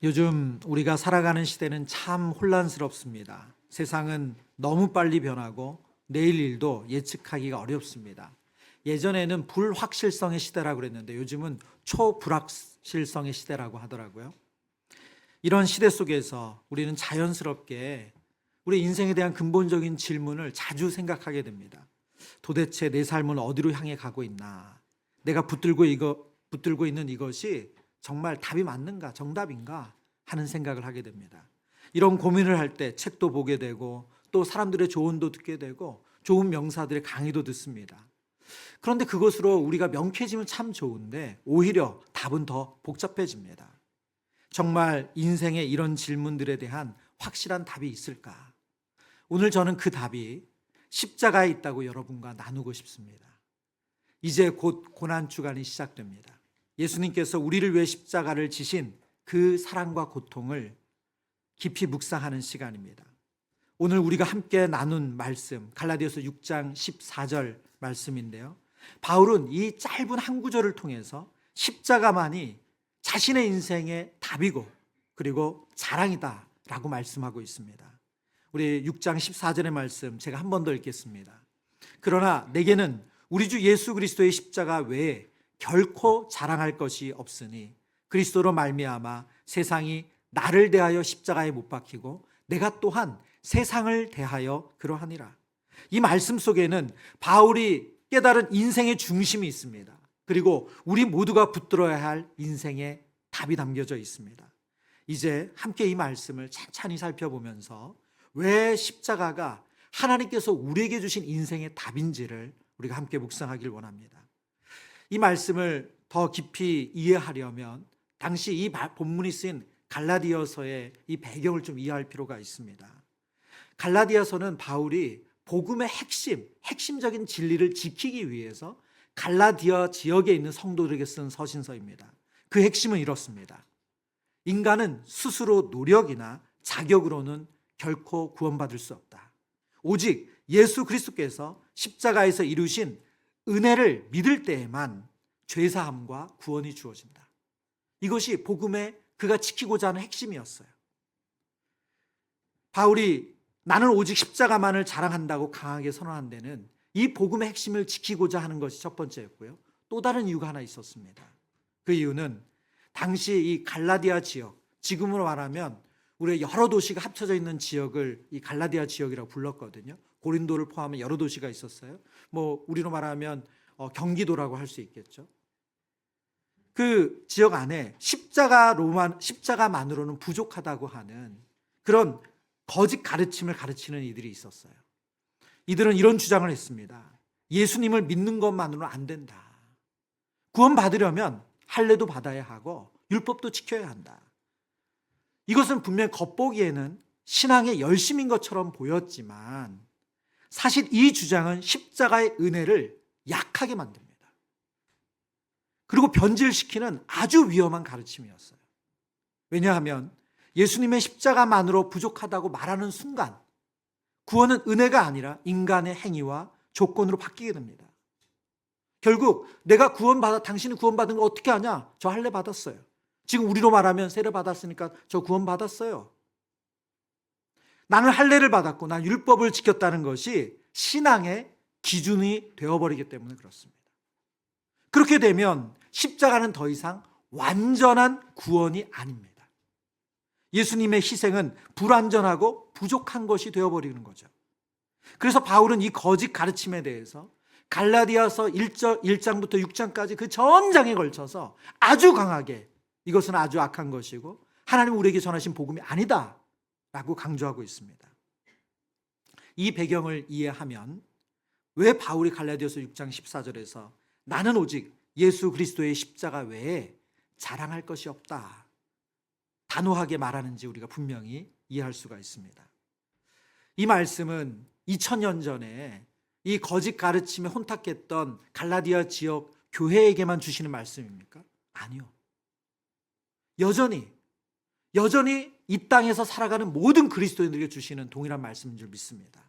요즘 우리가 살아가는 시대는 참 혼란스럽습니다. 세상은 너무 빨리 변하고 내일 일도 예측하기가 어렵습니다. 예전에는 불확실성의 시대라고 그랬는데 요즘은 초불확실성의 시대라고 하더라고요. 이런 시대 속에서 우리는 자연스럽게 우리 인생에 대한 근본적인 질문을 자주 생각하게 됩니다. 도대체 내 삶은 어디로 향해 가고 있나? 내가 붙들고 있는 이것이 정말 답이 맞는가, 정답인가 하는 생각을 하게 됩니다. 이런 고민을 할 때 책도 보게 되고 또 사람들의 조언도 듣게 되고 좋은 명사들의 강의도 듣습니다. 그런데 그것으로 우리가 명쾌해지면 참 좋은데 오히려 답은 더 복잡해집니다. 정말 인생의 이런 질문들에 대한 확실한 답이 있을까? 오늘 저는 그 답이 십자가에 있다고 여러분과 나누고 싶습니다. 이제 곧 고난주간이 시작됩니다. 예수님께서 우리를 위해 십자가를 지신 그 사랑과 고통을 깊이 묵상하는 시간입니다. 오늘 우리가 함께 나눈 말씀, 갈라디아서 6장 14절 말씀인데요. 바울은 이 짧은 한 구절을 통해서 십자가만이 자신의 인생의 답이고 그리고 자랑이다라고 말씀하고 있습니다. 우리 6장 14절의 말씀 제가 한 번 더 읽겠습니다. 그러나 내게는 우리 주 예수 그리스도의 십자가 외에 결코 자랑할 것이 없으니 그리스도로 말미암아 세상이 나를 대하여 십자가에 못 박히고 내가 또한 세상을 대하여 그러하니라. 이 말씀 속에는 바울이 깨달은 인생의 중심이 있습니다. 그리고 우리 모두가 붙들어야 할 인생의 답이 담겨져 있습니다. 이제 함께 이 말씀을 찬찬히 살펴보면서 왜 십자가가 하나님께서 우리에게 주신 인생의 답인지를 우리가 함께 묵상하길 원합니다. 이 말씀을 더 깊이 이해하려면 당시 이 본문이 쓰인 갈라디아서의 이 배경을 좀 이해할 필요가 있습니다. 갈라디아서는 바울이 복음의 핵심적인 진리를 지키기 위해서 갈라디아 지역에 있는 성도들에게 쓴 서신서입니다. 그 핵심은 이렇습니다. 인간은 스스로 노력이나 자격으로는 결코 구원받을 수 없다. 오직 예수 그리스도께서 십자가에서 이루신 은혜를 믿을 때에만 죄사함과 구원이 주어진다. 이것이 복음의 그가 지키고자 하는 핵심이었어요. 바울이 나는 오직 십자가만을 자랑한다고 강하게 선언한 데는 이 복음의 핵심을 지키고자 하는 것이 첫 번째였고요. 또 다른 이유가 하나 있었습니다. 그 이유는 당시 이 갈라디아 지역, 지금으로 말하면 우리의 여러 도시가 합쳐져 있는 지역을 이 갈라디아 지역이라고 불렀거든요. 고린도를 포함한 여러 도시가 있었어요. 우리로 말하면 경기도라고 할 수 있겠죠. 그 지역 안에 십자가만으로는 부족하다고 하는 그런 거짓 가르침을 가르치는 이들이 있었어요. 이들은 이런 주장을 했습니다. 예수님을 믿는 것만으로는 안 된다. 구원받으려면 할례도 받아야 하고 율법도 지켜야 한다. 이것은 분명 겉보기에는 신앙의 열심인 것처럼 보였지만 사실 이 주장은 십자가의 은혜를 약하게 만듭니다. 그리고 변질시키는 아주 위험한 가르침이었어요. 왜냐하면 예수님의 십자가만으로 부족하다고 말하는 순간 구원은 은혜가 아니라 인간의 행위와 조건으로 바뀌게 됩니다. 결국 내가 당신이 구원받은 거 어떻게 하냐? 저 할례 받았어요. 지금 우리로 말하면 세례 받았으니까 저 구원받았어요. 나는 할례를 받았고 난 율법을 지켰다는 것이 신앙의 기준이 되어버리기 때문에 그렇습니다. 그렇게 되면 십자가는 더 이상 완전한 구원이 아닙니다. 예수님의 희생은 불완전하고 부족한 것이 되어버리는 거죠. 그래서 바울은 이 거짓 가르침에 대해서 갈라디아서 1장부터 6장까지 그 전장에 걸쳐서 아주 강하게 이것은 아주 악한 것이고 하나님 우리에게 전하신 복음이 아니다 라고 강조하고 있습니다. 이 배경을 이해하면 왜 바울이 갈라디아서 6장 14절에서 나는 오직 예수 그리스도의 십자가 외에 자랑할 것이 없다 단호하게 말하는지 우리가 분명히 이해할 수가 있습니다. 이 말씀은 2000년 전에 이 거짓 가르침에 혼탁했던 갈라디아 지역 교회에게만 주시는 말씀입니까? 아니요. 여전히 이 땅에서 살아가는 모든 그리스도인들에게 주시는 동일한 말씀인 줄 믿습니다.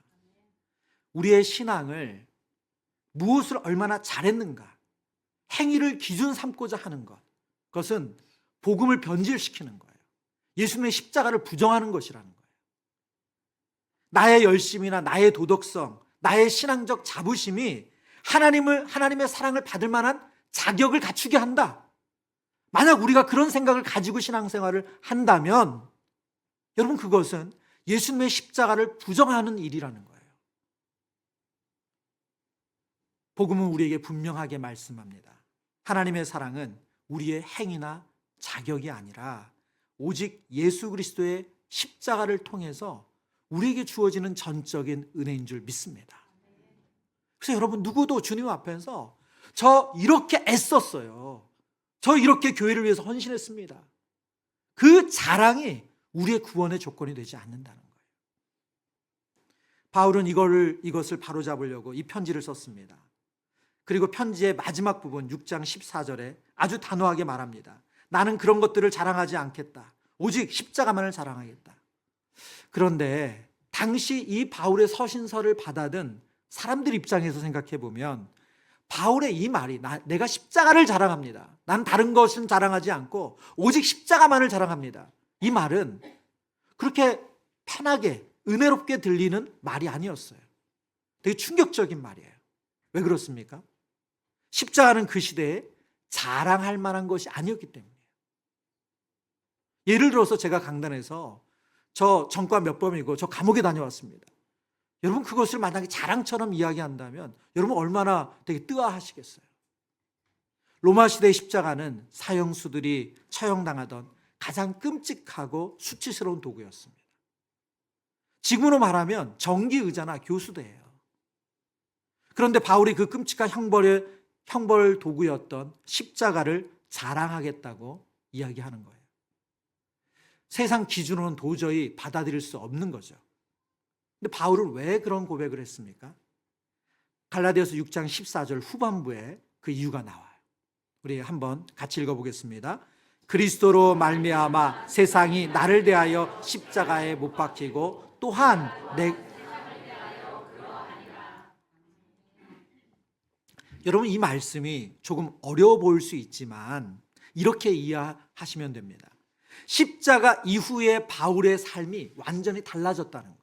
우리의 신앙을 무엇을 얼마나 잘했는가, 행위를 기준 삼고자 하는 것, 그것은 복음을 변질시키는 거예요. 예수님의 십자가를 부정하는 것이라는 거예요. 나의 열심이나 나의 도덕성, 나의 신앙적 자부심이 하나님의 사랑을 받을 만한 자격을 갖추게 한다. 만약 우리가 그런 생각을 가지고 신앙생활을 한다면 여러분, 그것은 예수님의 십자가를 부정하는 일이라는 거예요. 복음은 우리에게 분명하게 말씀합니다. 하나님의 사랑은 우리의 행위나 자격이 아니라 오직 예수 그리스도의 십자가를 통해서 우리에게 주어지는 전적인 은혜인 줄 믿습니다. 그래서 여러분, 누구도 주님 앞에서 저 이렇게 애썼어요, 저 이렇게 교회를 위해서 헌신했습니다, 그 자랑이 우리의 구원의 조건이 되지 않는다는 거예요. 바울은 이것을 바로잡으려고 이 편지를 썼습니다. 그리고 편지의 마지막 부분 6장 14절에 아주 단호하게 말합니다. 나는 그런 것들을 자랑하지 않겠다. 오직 십자가만을 자랑하겠다. 그런데 당시 이 바울의 서신서를 받아든 사람들 입장에서 생각해 보면 바울의 이 말이 내가 십자가를 자랑합니다, 난 다른 것은 자랑하지 않고 오직 십자가만을 자랑합니다, 이 말은 그렇게 편하게 은혜롭게 들리는 말이 아니었어요. 되게 충격적인 말이에요. 왜 그렇습니까? 십자가는 그 시대에 자랑할 만한 것이 아니었기 때문이에요. 예를 들어서 제가 강단에서 저 전과 몇 범이고 저 감옥에 다녀왔습니다. 여러분, 그것을 만약에 자랑처럼 이야기한다면 여러분 얼마나 되게 뜨아하시겠어요. 로마 시대의 십자가는 사형수들이 처형당하던 가장 끔찍하고 수치스러운 도구였습니다. 지금으로 말하면 정기의자나 교수대예요. 그런데 바울이 그 끔찍한 형벌 도구였던 십자가를 자랑하겠다고 이야기하는 거예요. 세상 기준으로는 도저히 받아들일 수 없는 거죠. 근데 바울은 왜 그런 고백을 했습니까? 갈라디아서 6장 14절 후반부에 그 이유가 나와요. 우리 한번 같이 읽어보겠습니다. 그리스도로 말미암아 세상이 나를 대하여 십자가에 못 박히고 또한 여러분, 이 말씀이 조금 어려워 보일 수 있지만 이렇게 이해하시면 됩니다. 십자가 이후에 바울의 삶이 완전히 달라졌다는 거예요.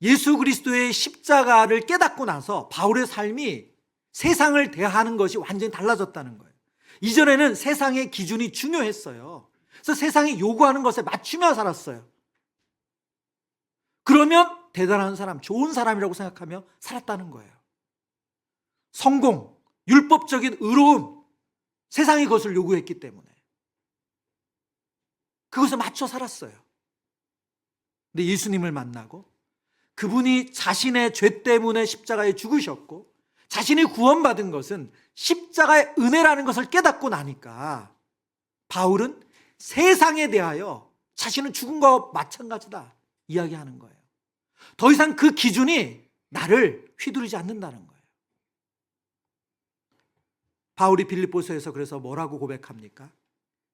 예수 그리스도의 십자가를 깨닫고 나서 바울의 삶이 세상을 대하는 것이 완전히 달라졌다는 거예요. 이전에는 세상의 기준이 중요했어요. 그래서 세상이 요구하는 것에 맞추며 살았어요. 그러면 대단한 사람, 좋은 사람이라고 생각하며 살았다는 거예요. 성공, 율법적인 의로움, 세상이 그것을 요구했기 때문에 그것에 맞춰 살았어요. 근데 예수님을 만나고 그분이 자신의 죄 때문에 십자가에 죽으셨고 자신이 구원받은 것은 십자가의 은혜라는 것을 깨닫고 나니까 바울은 세상에 대하여 자신은 죽은 것과 마찬가지다 이야기하는 거예요. 더 이상 그 기준이 나를 휘두르지 않는다는 거예요. 바울이 빌립보서에서 그래서 뭐라고 고백합니까?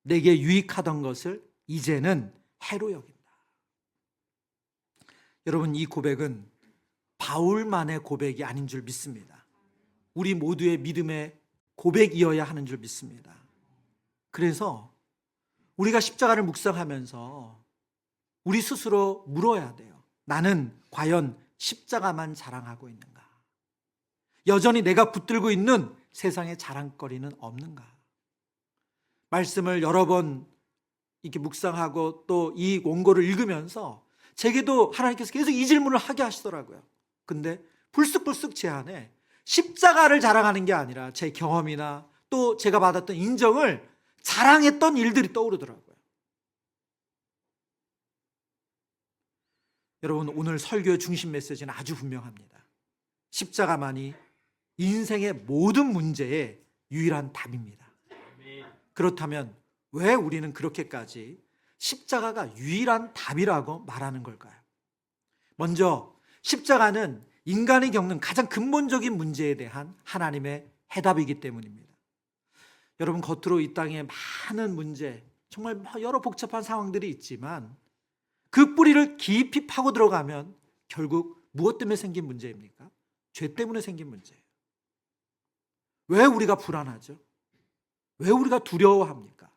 내게 유익하던 것을 이제는 해로 여긴다. 여러분, 이 고백은 바울만의 고백이 아닌 줄 믿습니다. 우리 모두의 믿음의 고백이어야 하는 줄 믿습니다. 그래서 우리가 십자가를 묵상하면서 우리 스스로 물어야 돼요. 나는 과연 십자가만 자랑하고 있는가? 여전히 내가 붙들고 있는 세상의 자랑거리는 없는가? 말씀을 여러 번 이렇게 묵상하고 또 이 원고를 읽으면서 제게도 하나님께서 계속 이 질문을 하게 하시더라고요. 근데 불쑥불쑥 제 안에 십자가를 자랑하는 게 아니라 제 경험이나 또 제가 받았던 인정을 자랑했던 일들이 떠오르더라고요. 여러분, 오늘 설교의 중심 메시지는 아주 분명합니다. 십자가만이 인생의 모든 문제의 유일한 답입니다. 그렇다면 왜 우리는 그렇게까지 십자가가 유일한 답이라고 말하는 걸까요? 먼저 십자가는 인간이 겪는 가장 근본적인 문제에 대한 하나님의 해답이기 때문입니다. 여러분, 겉으로 이 땅에 많은 문제, 정말 여러 복잡한 상황들이 있지만 그 뿌리를 깊이 파고 들어가면 결국 무엇 때문에 생긴 문제입니까? 죄 때문에 생긴 문제예요. 왜 우리가 불안하죠? 왜 우리가 두려워합니까?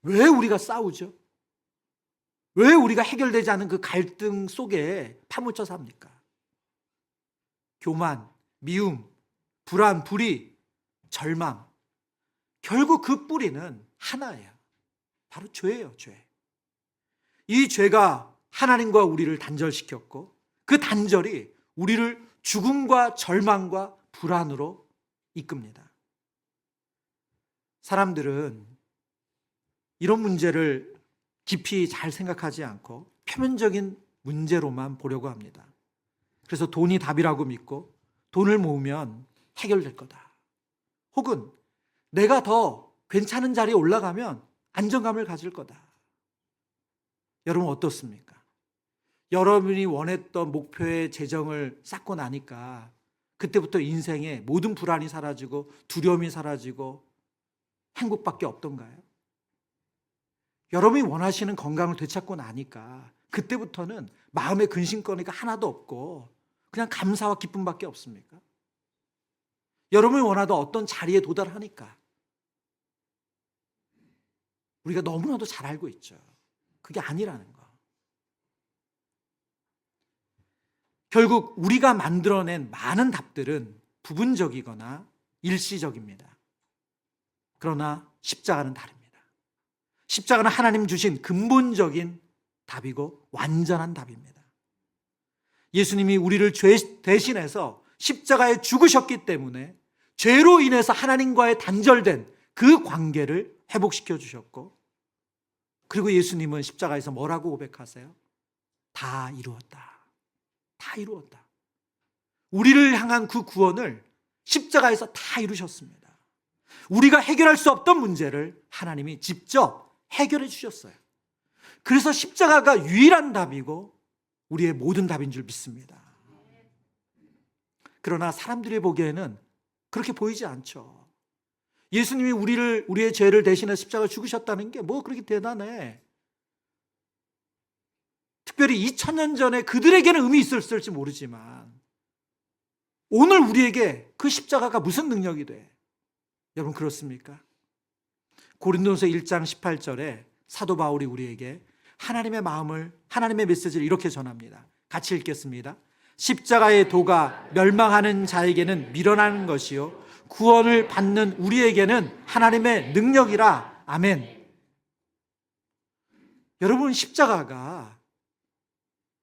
왜 우리가 싸우죠? 왜 우리가 해결되지 않은 그 갈등 속에 파묻혀 삽니까? 교만, 미움, 불안, 불의, 절망. 결국 그 뿌리는 하나예요. 바로 죄예요, 죄. 이 죄가 하나님과 우리를 단절시켰고 그 단절이 우리를 죽음과 절망과 불안으로 이끕니다. 사람들은 이런 문제를 깊이 잘 생각하지 않고 표면적인 문제로만 보려고 합니다. 그래서 돈이 답이라고 믿고 돈을 모으면 해결될 거다. 혹은 내가 더 괜찮은 자리에 올라가면 안정감을 가질 거다. 여러분 어떻습니까? 여러분이 원했던 목표의 재정을 쌓고 나니까 그때부터 인생에 모든 불안이 사라지고 두려움이 사라지고 행복밖에 없던가요? 여러분이 원하시는 건강을 되찾고 나니까 그때부터는 마음의 근심거리가 하나도 없고 그냥 감사와 기쁨밖에 없습니까? 여러분이 원하던 어떤 자리에 도달하니까 우리가 너무나도 잘 알고 있죠. 그게 아니라는 거. 결국 우리가 만들어낸 많은 답들은 부분적이거나 일시적입니다. 그러나 십자가는 다릅니다. 십자가는 하나님 주신 근본적인 답이고 완전한 답입니다. 예수님이 우리를 죄 대신해서 십자가에 죽으셨기 때문에 죄로 인해서 하나님과의 단절된 그 관계를 회복시켜 주셨고, 그리고 예수님은 십자가에서 뭐라고 고백하세요? 다 이루었다. 다 이루었다. 우리를 향한 그 구원을 십자가에서 다 이루셨습니다. 우리가 해결할 수 없던 문제를 하나님이 직접 해결해 주셨어요. 그래서 십자가가 유일한 답이고 우리의 모든 답인 줄 믿습니다. 그러나 사람들이 보기에는 그렇게 보이지 않죠. 예수님이 우리의 죄를 대신해 십자가를 죽으셨다는 게 뭐 그렇게 대단해. 특별히 2000년 전에 그들에게는 의미 있었을지 모르지만 오늘 우리에게 그 십자가가 무슨 능력이 돼? 여러분 그렇습니까? 고린도서 1장 18절에 사도 바울이 우리에게 하나님의 마음을, 하나님의 메시지를 이렇게 전합니다. 같이 읽겠습니다. 십자가의 도가 멸망하는 자에게는 미련한 것이요 구원을 받는 우리에게는 하나님의 능력이라. 아멘. 여러분 십자가가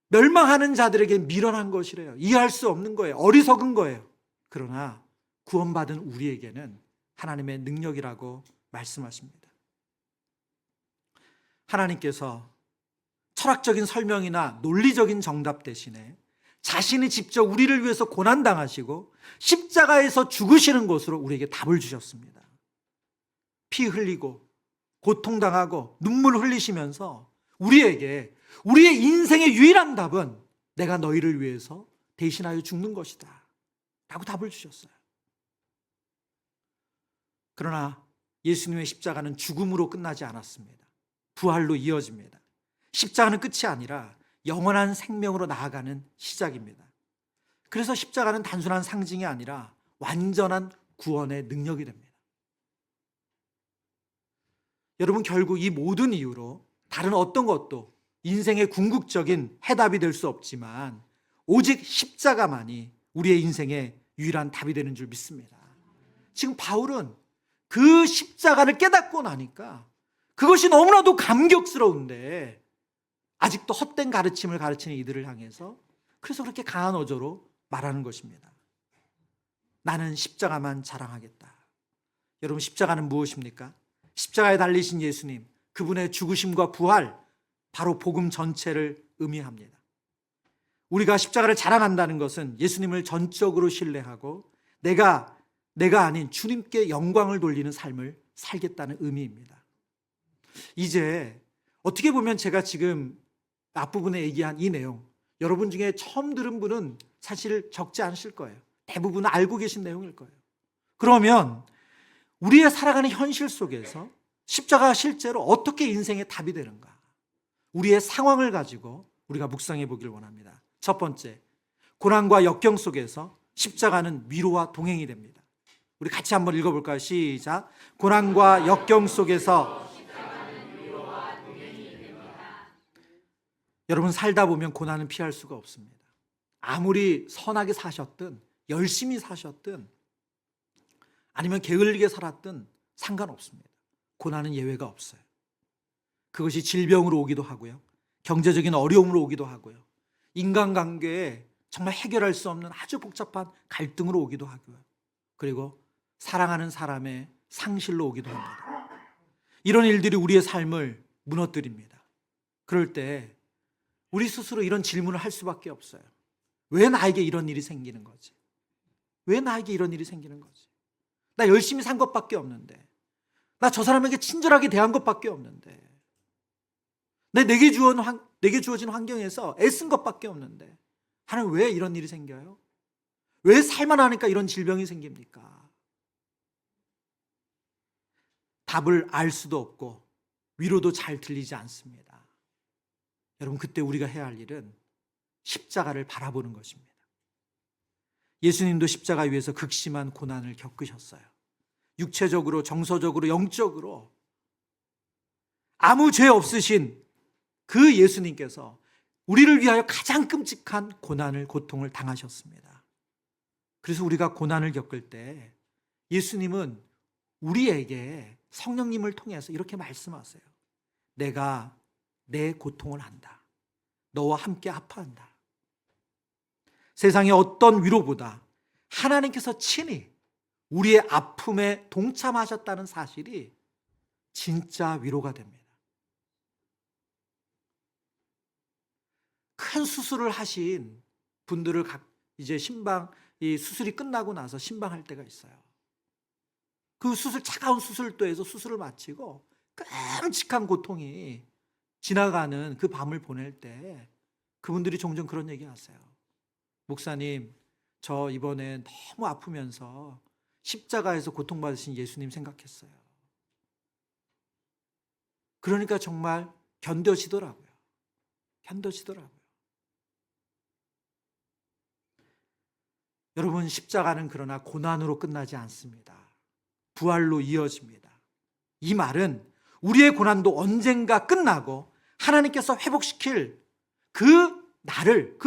멸망하는 자들에게 미련한 것이래요. 이해할 수 없는 거예요. 어리석은 거예요. 그러나 구원받은 우리에게는 하나님의 능력이라고 말씀하십니다. 하나님께서 철학적인 설명이나 논리적인 정답 대신에 자신이 직접 우리를 위해서 고난당하시고 십자가에서 죽으시는 것으로 우리에게 답을 주셨습니다. 피 흘리고 고통당하고 눈물 흘리시면서 우리에게 우리의 인생의 유일한 답은 내가 너희를 위해서 대신하여 죽는 것이다 라고 답을 주셨어요. 그러나 예수님의 십자가는 죽음으로 끝나지 않았습니다. 부활로 이어집니다. 십자가는 끝이 아니라 영원한 생명으로 나아가는 시작입니다. 그래서 십자가는 단순한 상징이 아니라 완전한 구원의 능력이 됩니다. 여러분 결국 이 모든 이유로 다른 어떤 것도 인생의 궁극적인 해답이 될 수 없지만 오직 십자가만이 우리의 인생의 유일한 답이 되는 줄 믿습니다. 지금 바울은 그 십자가를 깨닫고 나니까 그것이 너무나도 감격스러운데 아직도 헛된 가르침을 가르치는 이들을 향해서 그래서 그렇게 강한 어조로 말하는 것입니다. 나는 십자가만 자랑하겠다. 여러분 십자가는 무엇입니까? 십자가에 달리신 예수님, 그분의 죽으심과 부활, 바로 복음 전체를 의미합니다. 우리가 십자가를 자랑한다는 것은 예수님을 전적으로 신뢰하고 내가 아닌 주님께 영광을 돌리는 삶을 살겠다는 의미입니다. 이제 어떻게 보면 제가 지금 앞부분에 얘기한 이 내용, 여러분 중에 처음 들은 분은 사실 적지 않으실 거예요. 대부분은 알고 계신 내용일 거예요. 그러면 우리의 살아가는 현실 속에서 십자가가 실제로 어떻게 인생의 답이 되는가? 우리의 상황을 가지고 우리가 묵상해 보기를 원합니다. 첫 번째, 고난과 역경 속에서 십자가는 위로와 동행이 됩니다. 우리 같이 한번 읽어볼까요? 시작. 고난과 역경 속에서 여러분, 살다 보면 고난은 피할 수가 없습니다. 아무리 선하게 사셨든 열심히 사셨든 아니면 게을리게 살았든 상관없습니다. 고난은 예외가 없어요. 그것이 질병으로 오기도 하고요, 경제적인 어려움으로 오기도 하고요, 인간관계에 정말 해결할 수 없는 아주 복잡한 갈등으로 오기도 하고요, 그리고 사랑하는 사람의 상실로 오기도 합니다. 이런 일들이 우리의 삶을 무너뜨립니다. 그럴 때 우리 스스로 이런 질문을 할 수밖에 없어요. 왜 나에게 이런 일이 생기는 거지? 왜 나에게 이런 일이 생기는 거지? 나 열심히 산 것밖에 없는데, 나 저 사람에게 친절하게 대한 것밖에 없는데, 내게 주어진 환경에서 애쓴 것밖에 없는데, 하나님 왜 이런 일이 생겨요? 왜 살만 하니까 이런 질병이 생깁니까? 답을 알 수도 없고 위로도 잘 들리지 않습니다. 여러분, 그때 우리가 해야 할 일은 십자가를 바라보는 것입니다. 예수님도 십자가 위에서 극심한 고난을 겪으셨어요. 육체적으로, 정서적으로, 영적으로 아무 죄 없으신 그 예수님께서 우리를 위하여 가장 끔찍한 고통을 당하셨습니다. 그래서 우리가 고난을 겪을 때 예수님은 우리에게 성령님을 통해서 이렇게 말씀하세요. 내가 내 고통을 안다. 너와 함께 아파한다. 세상의 어떤 위로보다 하나님께서 친히 우리의 아픔에 동참하셨다는 사실이 진짜 위로가 됩니다. 큰 수술을 하신 분들을 이제 이 수술이 끝나고 나서 신방할 때가 있어요. 그 차가운 수술도에서 수술을 마치고 끔찍한 고통이 지나가는 그 밤을 보낼 때 그분들이 종종 그런 얘기 하세요. 목사님, 저 이번에 너무 아프면서 십자가에서 고통받으신 예수님 생각했어요. 그러니까 정말 견뎌지더라고요. 여러분, 십자가는 그러나 고난으로 끝나지 않습니다. 부활로 이어집니다. 이 말은 우리의 고난도 언젠가 끝나고 하나님께서 회복시킬 그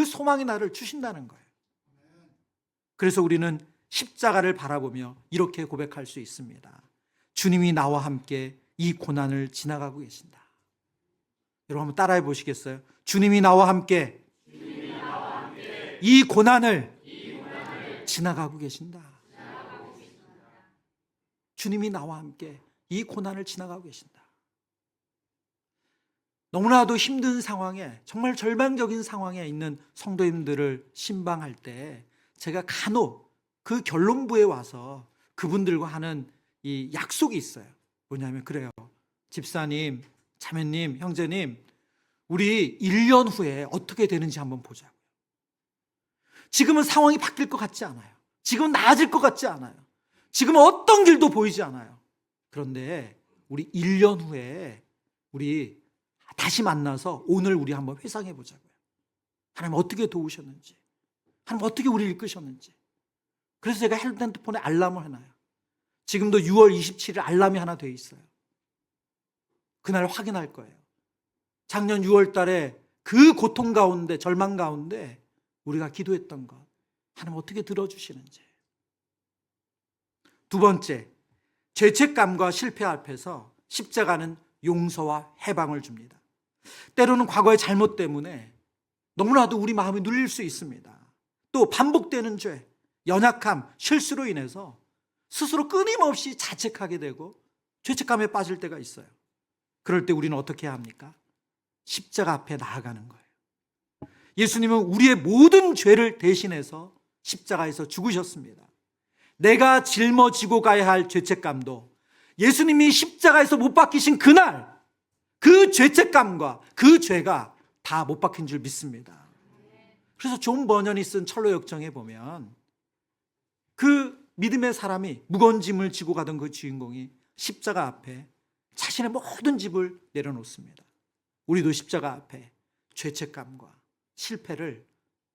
소망의 날을 주신다는 거예요. 그래서 우리는 십자가를 바라보며 이렇게 고백할 수 있습니다. 주님이 나와 함께 이 고난을 지나가고 계신다. 여러분, 한번 따라해 보시겠어요? 주님이 나와 함께 이 고난을 지나가고 계신다. 주님이 나와 함께 이 고난을 지나가고 계신다. 너무나도 힘든 상황에, 정말 절망적인 상황에 있는 성도님들을 신방할 때 제가 간혹 그 결론부에 와서 그분들과 하는 이 약속이 있어요. 뭐냐면, 그래요, 집사님, 자매님, 형제님, 우리 1년 후에 어떻게 되는지 한번 보자고요. 지금은 상황이 바뀔 것 같지 않아요. 지금은 나아질 것 같지 않아요. 지금은 어떤 길도 보이지 않아요. 그런데 우리 1년 후에 우리 다시 만나서 오늘 우리 한번 회상해 보자고요. 하나님 어떻게 도우셨는지, 하나님 어떻게 우리를 이끄셨는지. 그래서 제가 핸드폰에 알람을 해놔요. 지금도 6월 27일 알람이 하나 돼 있어요. 그날 확인할 거예요. 작년 6월 달에 그 고통 가운데, 절망 가운데 우리가 기도했던 것, 하나님 어떻게 들어주시는지. 두 번째, 죄책감과 실패 앞에서 십자가는 용서와 해방을 줍니다. 때로는 과거의 잘못 때문에 너무나도 우리 마음이 눌릴 수 있습니다. 또 반복되는 죄, 연약함, 실수로 인해서 스스로 끊임없이 자책하게 되고 죄책감에 빠질 때가 있어요. 그럴 때 우리는 어떻게 해야 합니까? 십자가 앞에 나아가는 거예요. 예수님은 우리의 모든 죄를 대신해서 십자가에서 죽으셨습니다. 내가 짊어지고 가야 할 죄책감도 예수님이 십자가에서 못 박히신 그날 그 죄책감과 그 죄가 다 못 박힌 줄 믿습니다. 그래서 존 버년이 쓴 철로 역정에 보면 그 믿음의 사람이 무거운 짐을 지고 가던 그 주인공이 십자가 앞에 자신의 모든 짐을 내려놓습니다. 우리도 십자가 앞에 죄책감과 실패를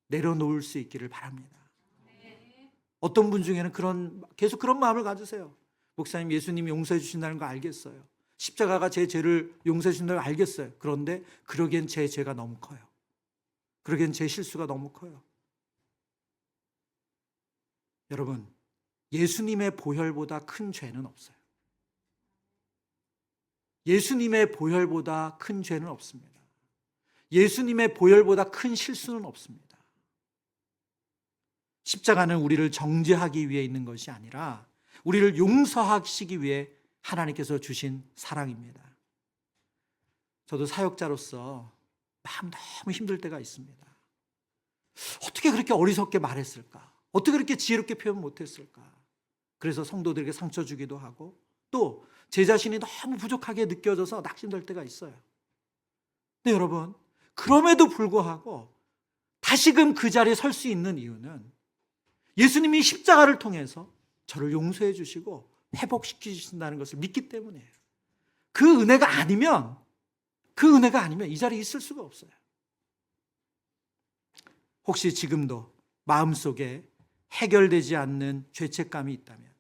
내려놓을 수 있기를 바랍니다. 어떤 분 중에는 계속 그런 마음을 가지세요. 목사님, 예수님이 용서해 주신다는 거 알겠어요. 십자가가 제 죄를 용서해 주신다는 걸 알겠어요. 그런데 그러기엔 제 죄가 너무 커요. 그러기엔 제 실수가 너무 커요. 여러분, 예수님의 보혈보다 큰 죄는 없어요. 예수님의 보혈보다 큰 죄는 없습니다. 예수님의 보혈보다 큰 실수는 없습니다. 십자가는 우리를 정죄하기 위해 있는 것이 아니라 우리를 용서하시기 위해 하나님께서 주신 사랑입니다. 저도 사역자로서 마음 너무 힘들 때가 있습니다. 어떻게 그렇게 어리석게 말했을까? 어떻게 그렇게 지혜롭게 표현 못했을까? 그래서 성도들에게 상처 주기도 하고 또 제 자신이 너무 부족하게 느껴져서 낙심될 때가 있어요. 근데 여러분, 그럼에도 불구하고 다시금 그 자리에 설 수 있는 이유는 예수님이 십자가를 통해서 저를 용서해 주시고 회복시켜 주신다는 것을 믿기 때문이에요. 그 은혜가 아니면 이 자리에 있을 수가 없어요. 혹시 지금도 마음속에 해결되지 않는 죄책감이 있다면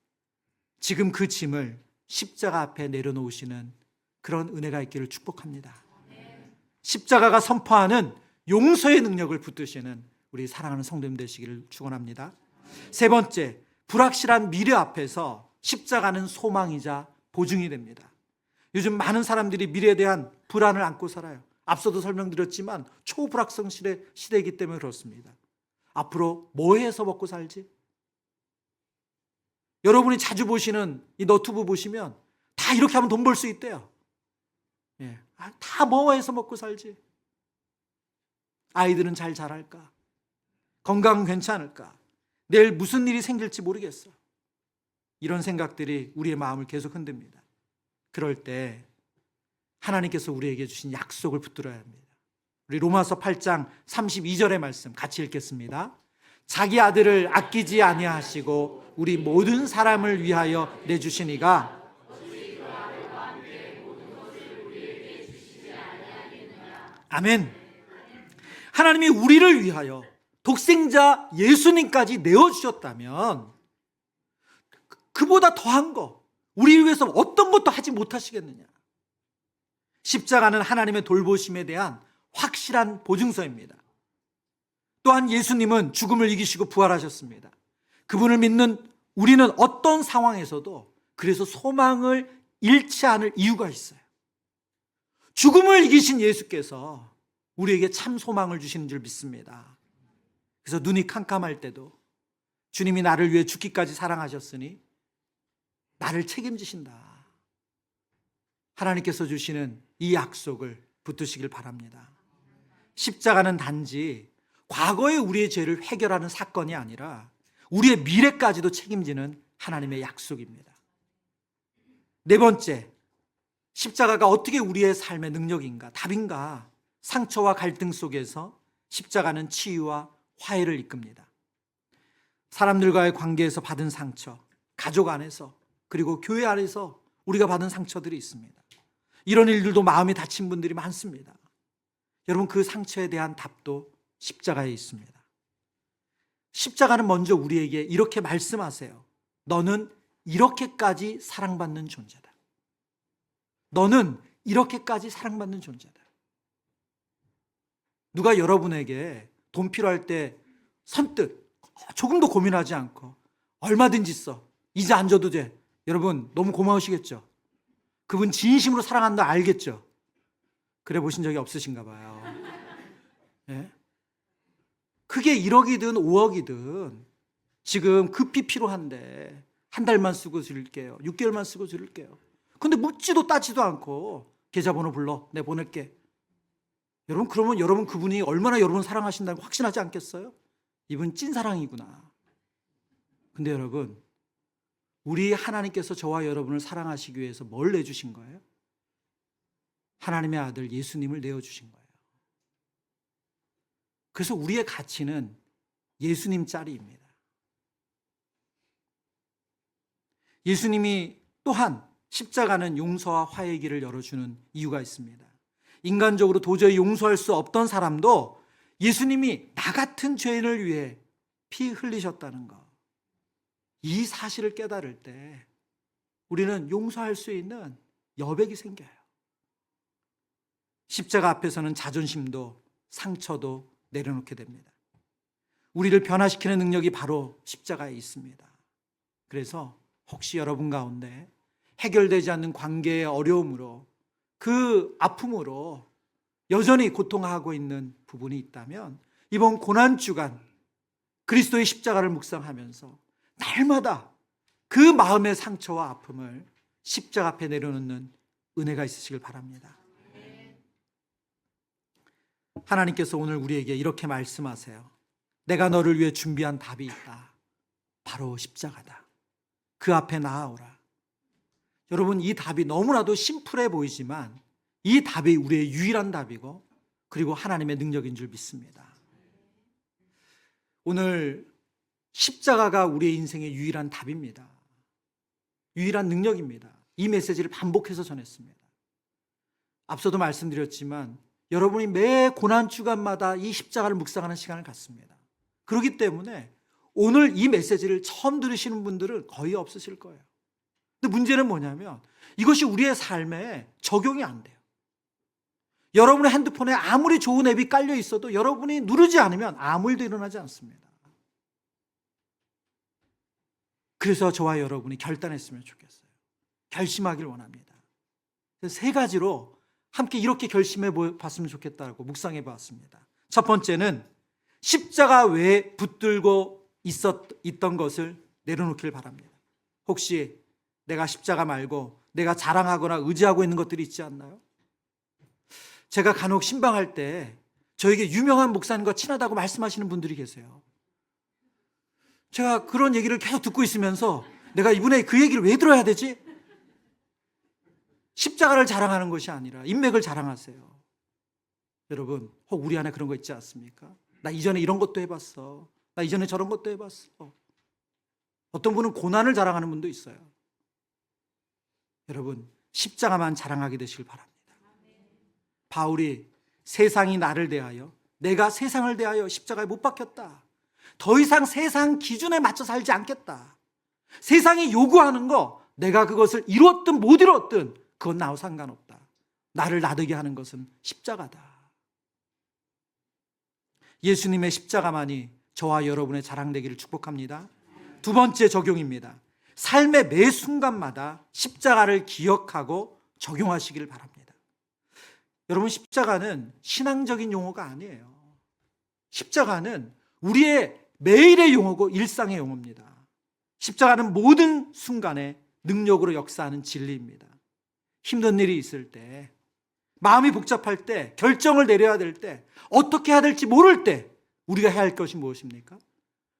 지금 그 짐을 십자가 앞에 내려놓으시는 그런 은혜가 있기를 축복합니다. 십자가가 선포하는 용서의 능력을 붙드시는 우리 사랑하는 성도님 되시기를 축원합니다. 세 번째, 불확실한 미래 앞에서 십자가는 소망이자 보증이 됩니다. 요즘 많은 사람들이 미래에 대한 불안을 안고 살아요. 앞서도 설명드렸지만 초불확성 시대이기 때문에 그렇습니다. 앞으로 뭐 해서 먹고 살지? 여러분이 자주 보시는 이 너튜브 보시면 다 이렇게 하면 돈 벌 수 있대요. 예, 다 뭐 해서 먹고 살지? 아이들은 잘 자랄까? 건강은 괜찮을까? 내일 무슨 일이 생길지 모르겠어. 이런 생각들이 우리의 마음을 계속 흔듭니다. 그럴 때 하나님께서 우리에게 주신 약속을 붙들어야 합니다. 우리 로마서 8장 32절의 말씀 같이 읽겠습니다. 자기 아들을 아끼지 아니하시고 우리 모든 사람을 위하여 내주시니가 아멘. 하나님이 우리를 위하여 독생자 예수님까지 내어주셨다면 그보다 더한 거 우리 위해서 어떤 것도 하지 못하시겠느냐. 십자가는 하나님의 돌보심에 대한 확실한 보증서입니다. 또한 예수님은 죽음을 이기시고 부활하셨습니다. 그분을 믿는 우리는 어떤 상황에서도 그래서 소망을 잃지 않을 이유가 있어요. 죽음을 이기신 예수께서 우리에게 참 소망을 주시는 줄 믿습니다. 그래서 눈이 캄캄할 때도 주님이 나를 위해 죽기까지 사랑하셨으니 나를 책임지신다. 하나님께서 주시는 이 약속을 붙드시길 바랍니다. 십자가는 단지 과거의 우리의 죄를 해결하는 사건이 아니라 우리의 미래까지도 책임지는 하나님의 약속입니다. 네 번째, 십자가가 어떻게 우리의 삶의 능력인가, 답인가? 상처와 갈등 속에서 십자가는 치유와 화해를 이끕니다. 사람들과의 관계에서 받은 상처, 가족 안에서 그리고 교회 안에서 우리가 받은 상처들이 있습니다. 이런 일들도 마음이 다친 분들이 많습니다. 여러분, 그 상처에 대한 답도 십자가에 있습니다. 십자가는 먼저 우리에게 이렇게 말씀하세요. 너는 이렇게까지 사랑받는 존재다. 너는 이렇게까지 사랑받는 존재다. 누가 여러분에게 돈 필요할 때 선뜻 조금도 고민하지 않고 얼마든지 써. 이제 안 줘도 돼. 여러분 너무 고마우시겠죠? 그분 진심으로 사랑한다 알겠죠? 그래 보신 적이 없으신가 봐요. 예? 그게 1억이든 5억이든 지금 급히 필요한데 한 달만 쓰고 드릴게요. 6개월만 쓰고 드릴게요. 근데 묻지도 따지도 않고 계좌번호 불러. 내 보낼게. 여러분 그러면 여러분 그분이 얼마나 여러분 사랑하신다는 거 확신하지 않겠어요? 이분 찐사랑이구나. 근데 여러분 우리 하나님께서 저와 여러분을 사랑하시기 위해서 뭘 내주신 거예요? 하나님의 아들 예수님을 내어주신 거예요. 그래서 우리의 가치는 예수님짜리입니다. 예수님이 또한 십자가는 용서와 화해의 길을 열어주는 이유가 있습니다. 인간적으로 도저히 용서할 수 없던 사람도 예수님이 나 같은 죄인을 위해 피 흘리셨다는 것, 이 사실을 깨달을 때 우리는 용서할 수 있는 여백이 생겨요. 십자가 앞에서는 자존심도 상처도 내려놓게 됩니다. 우리를 변화시키는 능력이 바로 십자가에 있습니다. 그래서 혹시 여러분 가운데 해결되지 않는 관계의 어려움으로 그 아픔으로 여전히 고통하고 있는 부분이 있다면 이번 고난주간 그리스도의 십자가를 묵상하면서 날마다 그 마음의 상처와 아픔을 십자가 앞에 내려놓는 은혜가 있으시길 바랍니다. 하나님께서 오늘 우리에게 이렇게 말씀하세요. 내가 너를 위해 준비한 답이 있다. 바로 십자가다. 그 앞에 나아오라. 여러분, 이 답이 너무나도 심플해 보이지만 이 답이 우리의 유일한 답이고 그리고 하나님의 능력인 줄 믿습니다. 오늘 십자가가 우리의 인생의 유일한 답입니다. 유일한 능력입니다. 이 메시지를 반복해서 전했습니다. 앞서도 말씀드렸지만 여러분이 매 고난주간마다 이 십자가를 묵상하는 시간을 갖습니다. 그렇기 때문에 오늘 이 메시지를 처음 들으시는 분들은 거의 없으실 거예요. 근데 문제는 뭐냐면 이것이 우리의 삶에 적용이 안 돼요. 여러분의 핸드폰에 아무리 좋은 앱이 깔려 있어도 여러분이 누르지 않으면 아무 일도 일어나지 않습니다. 그래서 저와 여러분이 결단했으면 좋겠어요. 결심하길 원합니다. 그래서 세 가지로 함께 이렇게 결심해 봤으면 좋겠다고 묵상해 봤습니다. 첫 번째는 십자가 외에 붙들고 있던 것을 내려놓길 바랍니다. 혹시 내가 십자가 말고 내가 자랑하거나 의지하고 있는 것들이 있지 않나요? 제가 간혹 신방할 때 저에게 유명한 목사님과 친하다고 말씀하시는 분들이 계세요. 제가 그런 얘기를 계속 듣고 있으면서 내가 이분의 그 얘기를 왜 들어야 되지? 십자가를 자랑하는 것이 아니라 인맥을 자랑하세요. 여러분, 혹 우리 안에 그런 거 있지 않습니까? 나 이전에 이런 것도 해봤어. 나 이전에 저런 것도 해봤어. 어떤 분은 고난을 자랑하는 분도 있어요. 여러분, 십자가만 자랑하게 되시길 바랍니다. 바울이 세상이 나를 대하여 내가 세상을 대하여 십자가에 못 박혔다. 더 이상 세상 기준에 맞춰 살지 않겠다. 세상이 요구하는 거 내가 그것을 이루었든 못 이루었든 그건 나와 상관없다. 나를 나르게 하는 것은 십자가다. 예수님의 십자가만이 저와 여러분의 자랑되기를 축복합니다. 두 번째 적용입니다. 삶의 매 순간마다 십자가를 기억하고 적용하시기를 바랍니다. 여러분, 십자가는 신앙적인 용어가 아니에요. 십자가는 우리의 매일의 용어고 일상의 용어입니다. 십자가는 모든 순간에 능력으로 역사하는 진리입니다. 힘든 일이 있을 때, 마음이 복잡할 때, 결정을 내려야 될 때, 어떻게 해야 될지 모를 때 우리가 해야 할 것이 무엇입니까?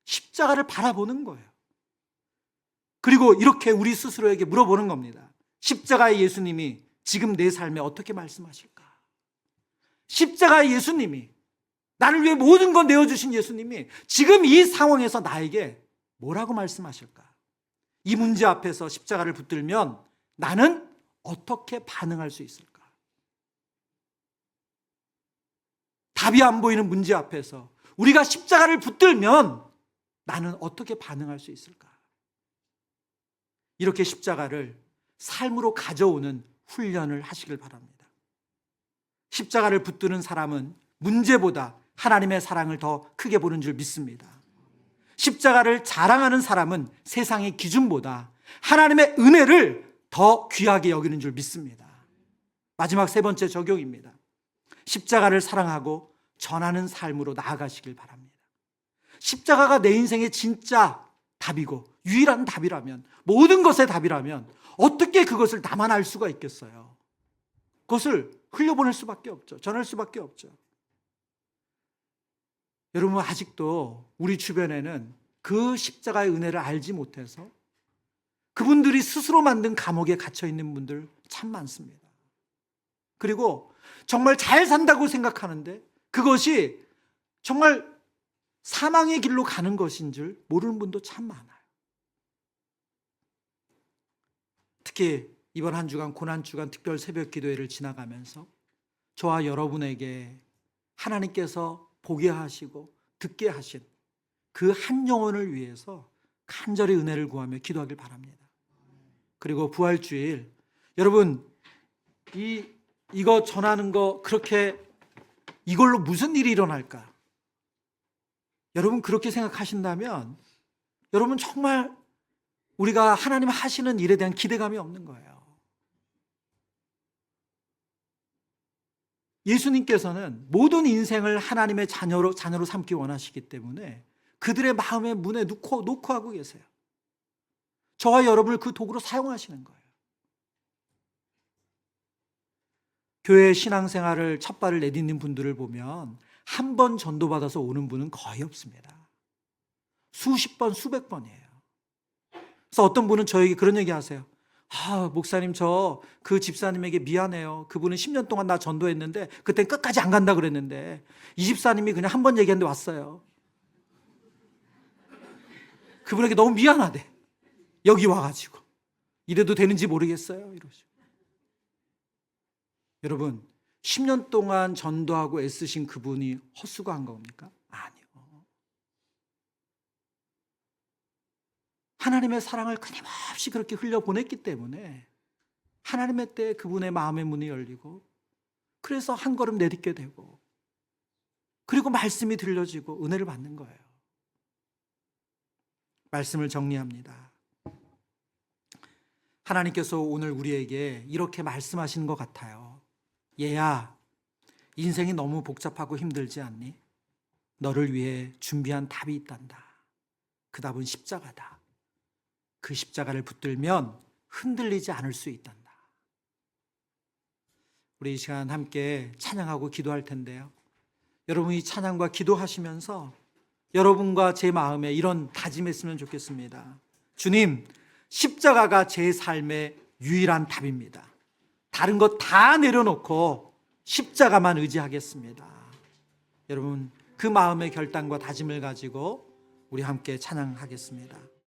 십자가를 바라보는 거예요. 그리고 이렇게 우리 스스로에게 물어보는 겁니다. 십자가의 예수님이 지금 내 삶에 어떻게 말씀하실까? 십자가의 예수님이, 나를 위해 모든 건 내어주신 예수님이 지금 이 상황에서 나에게 뭐라고 말씀하실까? 이 문제 앞에서 십자가를 붙들면 나는 어떻게 반응할 수 있을까? 답이 안 보이는 문제 앞에서 우리가 십자가를 붙들면 나는 어떻게 반응할 수 있을까? 이렇게 십자가를 삶으로 가져오는 훈련을 하시길 바랍니다. 십자가를 붙드는 사람은 문제보다 하나님의 사랑을 더 크게 보는 줄 믿습니다. 십자가를 자랑하는 사람은 세상의 기준보다 하나님의 은혜를 더 귀하게 여기는 줄 믿습니다. 마지막 세 번째 적용입니다. 십자가를 사랑하고 전하는 삶으로 나아가시길 바랍니다. 십자가가 내 인생의 진짜 답이고 유일한 답이라면, 모든 것의 답이라면 어떻게 그것을 나만 알 수가 있겠어요? 그것을 흘려보낼 수밖에 없죠. 전할 수밖에 없죠. 여러분, 아직도 우리 주변에는 그 십자가의 은혜를 알지 못해서 그분들이 스스로 만든 감옥에 갇혀 있는 분들 참 많습니다. 그리고 정말 잘 산다고 생각하는데 그것이 정말 사망의 길로 가는 것인 줄 모르는 분도 참 많아요. 특히 이번 한 주간 고난주간 특별 새벽 기도회를 지나가면서 저와 여러분에게 하나님께서 보게 하시고 듣게 하신 그 한 영혼을 위해서 간절히 은혜를 구하며 기도하길 바랍니다. 그리고 부활주일, 여러분 이거 전하는 거 그렇게 이걸로 무슨 일이 일어날까? 여러분 그렇게 생각하신다면 여러분 정말 우리가 하나님 하시는 일에 대한 기대감이 없는 거예요. 예수님께서는 모든 인생을 하나님의 자녀로 삼기 원하시기 때문에 그들의 마음의 문에 놓고 하고 계세요. 저와 여러분을 그 도구로 사용하시는 거예요. 교회 신앙생활을 첫 발을 내딛는 분들을 보면 한 번 전도받아서 오는 분은 거의 없습니다. 수십 번, 수백 번이에요. 그래서 어떤 분은 저에게 그런 얘기 하세요. 목사님, 저 그 집사님에게 미안해요. 그분은 10년 동안 나 전도했는데 그땐 끝까지 안 간다 그랬는데 이 집사님이 그냥 한 번 얘기했는데 왔어요. 그분에게 너무 미안하대. 여기 와가지고 이래도 되는지 모르겠어요. 이러죠. 여러분 10년 동안 전도하고 애쓰신 그분이 헛수고한 겁니까? 아니요. 하나님의 사랑을 끊임없이 그렇게 흘려보냈기 때문에 하나님의 때에 그분의 마음의 문이 열리고 그래서 한 걸음 내딛게 되고 그리고 말씀이 들려지고 은혜를 받는 거예요. 말씀을 정리합니다. 하나님께서 오늘 우리에게 이렇게 말씀하시는 것 같아요. 얘야, 인생이 너무 복잡하고 힘들지 않니? 너를 위해 준비한 답이 있단다. 그 답은 십자가다. 그 십자가를 붙들면 흔들리지 않을 수 있단다. 우리 이 시간 함께 찬양하고 기도할 텐데요. 여러분 이 찬양과 기도하시면서 여러분과 제 마음에 이런 다짐했으면 좋겠습니다. 주님, 십자가가 제 삶의 유일한 답입니다. 다른 것 다 내려놓고 십자가만 의지하겠습니다. 여러분 그 마음의 결단과 다짐을 가지고 우리 함께 찬양하겠습니다.